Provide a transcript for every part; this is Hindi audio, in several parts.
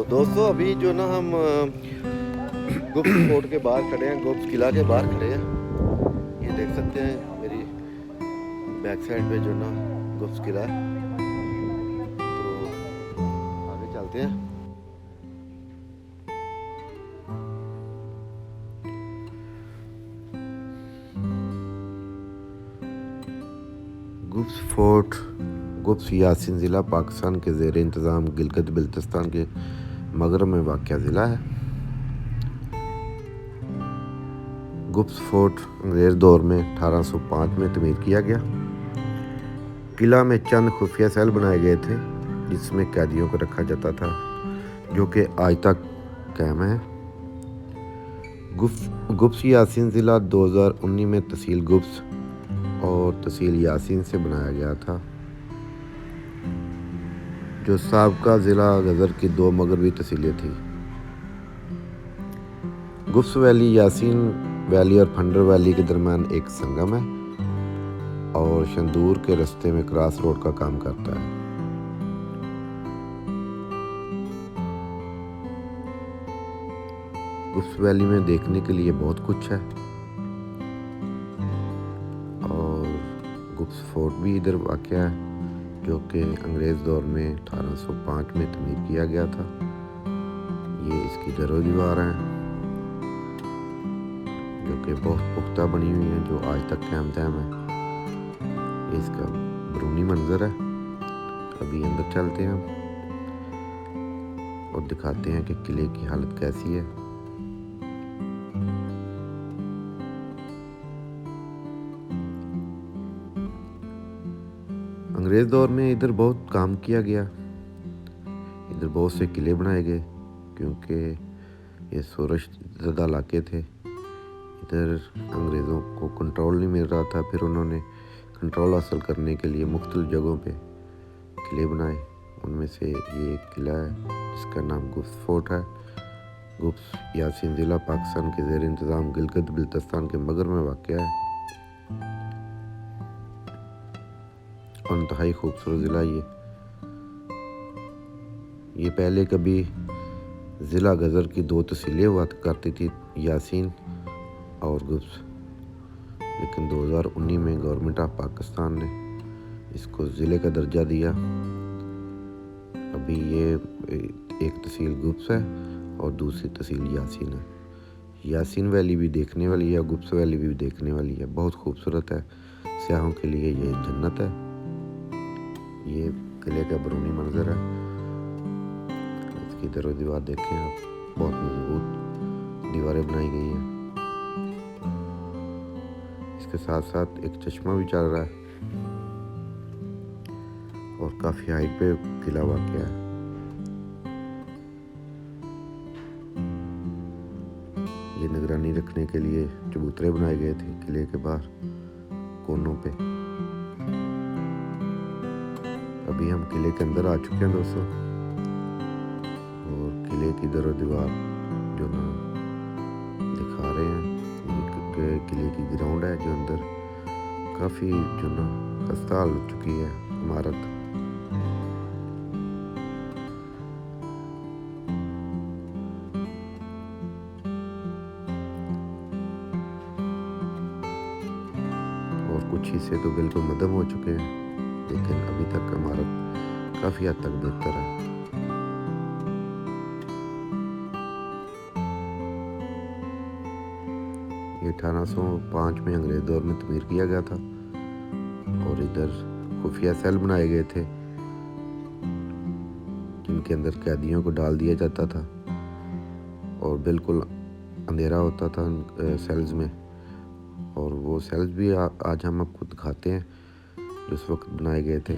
दोस्तों अभी जो ना हम गुप्स फोर्ट के बाहर खड़े हैं, गुप्स किला के बाहर खड़े हैं। ये देख सकते हैं मेरी बैक साइड पे जो ना गुप्स किला है। तो आगे चलते हैं। गुप्स फोर्ट गुप्स यासीन ज़िला पाकिस्तान के ज़ेर इंतज़ाम गिलगित बल्तिस्तान के मगरब में वाक़या ज़िला है। गुप्स फोर्ट अंग्रेज़ दौर में 1805 में तमीर किया गया। किला में चंद खुफिया सेल बनाए गए थे जिसमें कैदियों को रखा जाता था, जो कि आज तक कायम है। गुप्स यासीन ज़िला 2019 में तहसील गुप्स और तहसील यासीन से बनाया गया था, जो साबका ज़िला गजर की 2 मगरबी तहसीलें थी। गुप्स वैली यासीन वैली और फंडर वैली के दरमियान एक संगम है और शंदूर के रास्ते में क्रॉस रोड का काम करता है। गुप्स वैली में देखने के लिए बहुत कुछ है और गुप्स फोर्ट भी इधर वाक़या है, जो कि अंग्रेज़ दौर में 1805 में तमीर किया गया था। ये इसकी दरो दीवार हैं जो कि बहुत पुख्ता बनी हुई हैं, जो आज तक कायम दायम है। ये इसका बैरूनी मंजर है। अभी अंदर चलते हैं और दिखाते हैं कि किले की हालत कैसी है। अंग्रेज़ दौर में इधर बहुत काम किया गया। इधर बहुत से किले बनाए गए क्योंकि ये सूरजज़दा इलाके थे। इधर अंग्रेज़ों को कंट्रोल नहीं मिल रहा था, फिर उन्होंने कंट्रोल हासिल करने के लिए मुख्तलिफ जगहों पे किले बनाए। उनमें से ये एक किला है जिसका नाम गुप्स फोर्ट है। गुप्स यासीन ज़िला पाकिस्तान के ज़ेर इंतज़ाम गिलगित बल्तिस्तान के मगरब में वाक़या है और इंतहाई खूबसूरत ज़िला ये पहले कभी ज़िला गजर की 2 तहसीलें हुआ करती थी, यासीन और गुप्स, लेकिन 2019 में गवर्नमेंट ऑफ पाकिस्तान ने इसको ज़िले का दर्जा दिया। अभी ये एक तहसील गुप्स है और दूसरी तहसील यासीन है। यासीन वैली भी देखने वाली है, गुप्स वैली भी देखने वाली है, बहुत खूबसूरत है। सयाहों के लिए ये जन्नत है। ये किले का बैरूनी मंजर है। इसकी दरो दीवार देखें आप, बहुत मजबूत दीवारें बनाई गई हैं। इसके साथ साथ एक चश्मा भी चल रहा है और काफ़ी हाइट पे किला वाक़या है। ये निगरानी रखने के लिए चबूतरे बनाए गए थे किले के बाहर कोनों पे। अभी हम किले के अंदर आ चुके हैं दोस्तों, और किले की दरो दीवार जो ना दिखा रहे हैं। ये किले की ग्राउंड है जो अंदर काफ़ी जो ना खस्ता हो चुकी है इमारत। और कुछ हिस्से तो बिल्कुल मदम हो चुके हैं, लेकिन अभी तक इमारत काफ़ी हद तक बेहतर है। ये 1805 में अंग्रेज़ दौर में तमीर किया गया था और इधर खुफिया सेल बनाए गए थे जिनके अंदर कैदियों को डाल दिया जाता था और बिल्कुल अंधेरा होता था सेल्स में। और वो सेल्स भी आज हम आपको दिखाते हैं जो उस वक्त बनाए गए थे।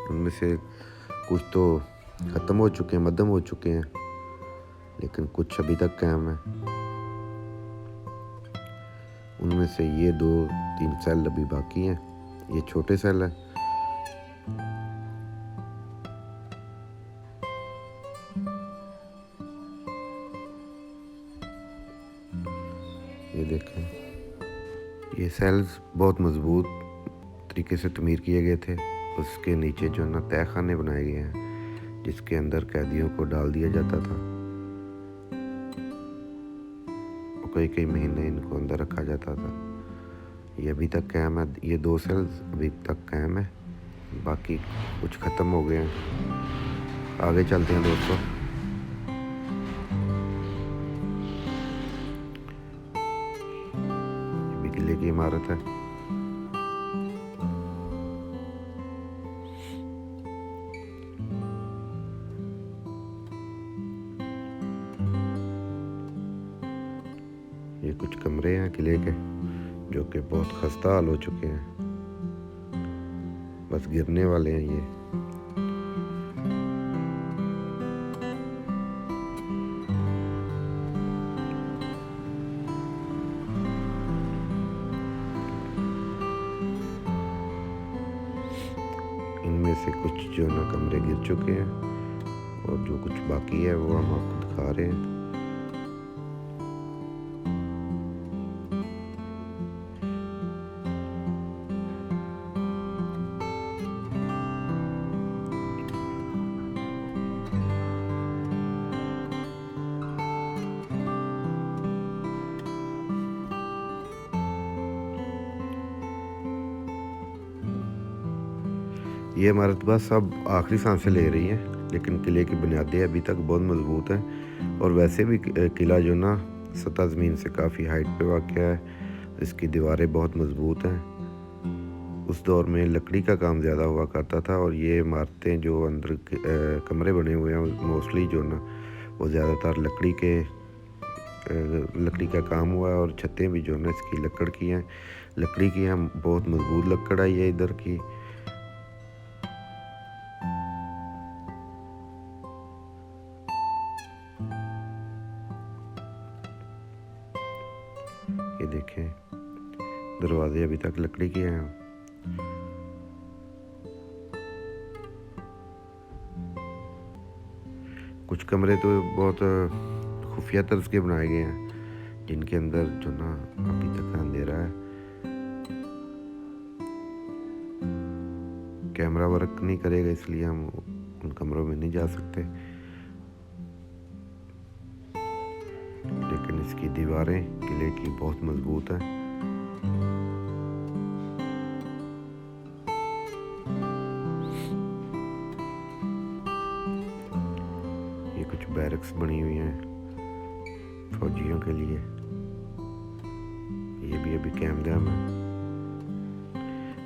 उनमें से कुछ तो ख़त्म हो चुके हैं, मध्यम हो चुके हैं, लेकिन कुछ अभी तक कायम है। उनमें से ये 2-3 सेल अभी बाकी हैं। ये छोटे सेल हैं। ये देखें, ये सेल्स बहुत मजबूत तरीके से तमीर किए गए थे। उसके नीचे जो ना तहखाने बनाए गए हैं जिसके अंदर कैदियों को डाल दिया जाता था और कई कई महीने इनको अंदर रखा जाता था। ये अभी तक कायम है, ये 2 सेल्स अभी तक कायम है, बाकी कुछ ख़त्म हो गए हैं। आगे चलते हैं दोस्तों। ये भी किले की इमारत है। ये कुछ कमरे हैं किले के जो कि बहुत खस्ता हाल हो चुके हैं, बस गिरने वाले हैं ये। इनमें से कुछ जो ना कमरे गिर चुके हैं और जो कुछ बाकी है वो हम आपको दिखा रहे हैं। ये इमारत बस अब आखिरी सांसें ले रही हैं, लेकिन किले की बुनियादें अभी तक बहुत मज़बूत हैं। और वैसे भी किला जो ना सतह ज़मीन से काफ़ी हाइट पे वाक़या है, इसकी दीवारें बहुत मज़बूत हैं। उस दौर में लकड़ी का काम ज़्यादा हुआ करता था और ये इमारतें जो अंदर कमरे बने हुए हैं मोस्टली जो ना वो ज़्यादातर लकड़ी का काम हुआ है। और छतें भी जो ना इसकी लकड़ी की हैं, बहुत मज़बूत लकड़ है ये इधर की। ये देखें, दरवाजे अभी तक लकड़ी के हैं। कुछ कमरे तो बहुत खुफिया तर्ज के बनाए गए हैं, जिनके अंदर जो ना अभी तक अंधेरा है। कैमरा वर्क नहीं करेगा, इसलिए हम उन कमरों में नहीं जा सकते, लेकिन इसकी दीवारें किले की बहुत मजबूत हैं। ये कुछ बैरक्स बनी हुई हैं फौजियों के लिए, ये भी अभी कायम दाम है।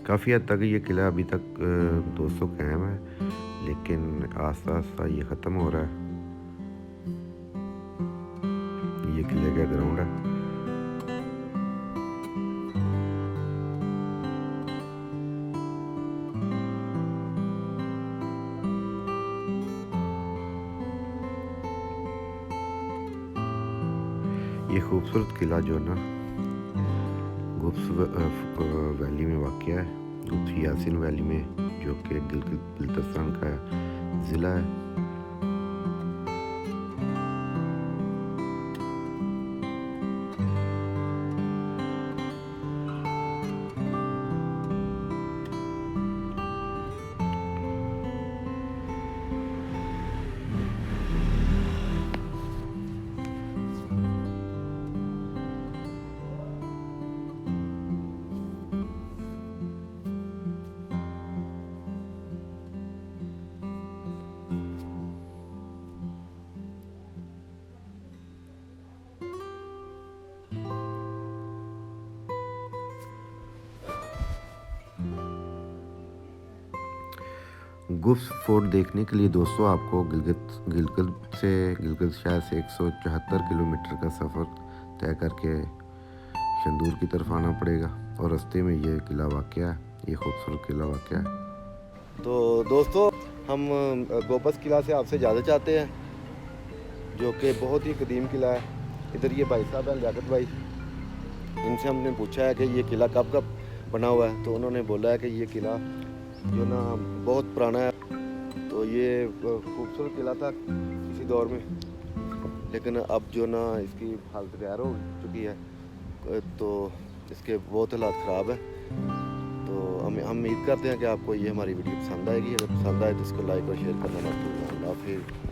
काफ़ी हद तक ये किला अभी तक दोस्तों कायम है, लेकिन आस्ता आस्ता ये ख़त्म हो रहा है। ये किले का ग्राउंड है। ये खूबसूरत किला जो ना गुप्स वैली में वाक़या है, गुप्स यासिन वैली में, जो कि गिलगित बिल्तिस्तान का ज़िला है। गुप्स फोर्ट देखने के लिए दोस्तों आपको गिलगित शहर से 174 किलोमीटर का सफ़र तय करके शंदूर की तरफ आना पड़ेगा, और रास्ते में ये किला वाक़या है, ये खूबसूरत किला वाक़या है। तो दोस्तों हम गोपस किला से आपसे इजाज़त चाहते हैं, जो कि बहुत ही कदीम किला है। इधर ये भाई साहब हैं लियाकत भाई, इनसे हमने पूछा है कि ये किला कब बना हुआ है, तो उन्होंने बोला है कि ये किला जो ना बहुत पुराना है। तो ये खूबसूरत किला था किसी दौर में, लेकिन अब जो ना इसकी हालत गैर हो चुकी है, तो इसके बहुत हालात ख़राब है। तो हम उम्मीद करते हैं कि आपको ये हमारी वीडियो पसंद आएगी। अगर पसंद आए तो इसको लाइक और शेयर करना मत भूलना। फिर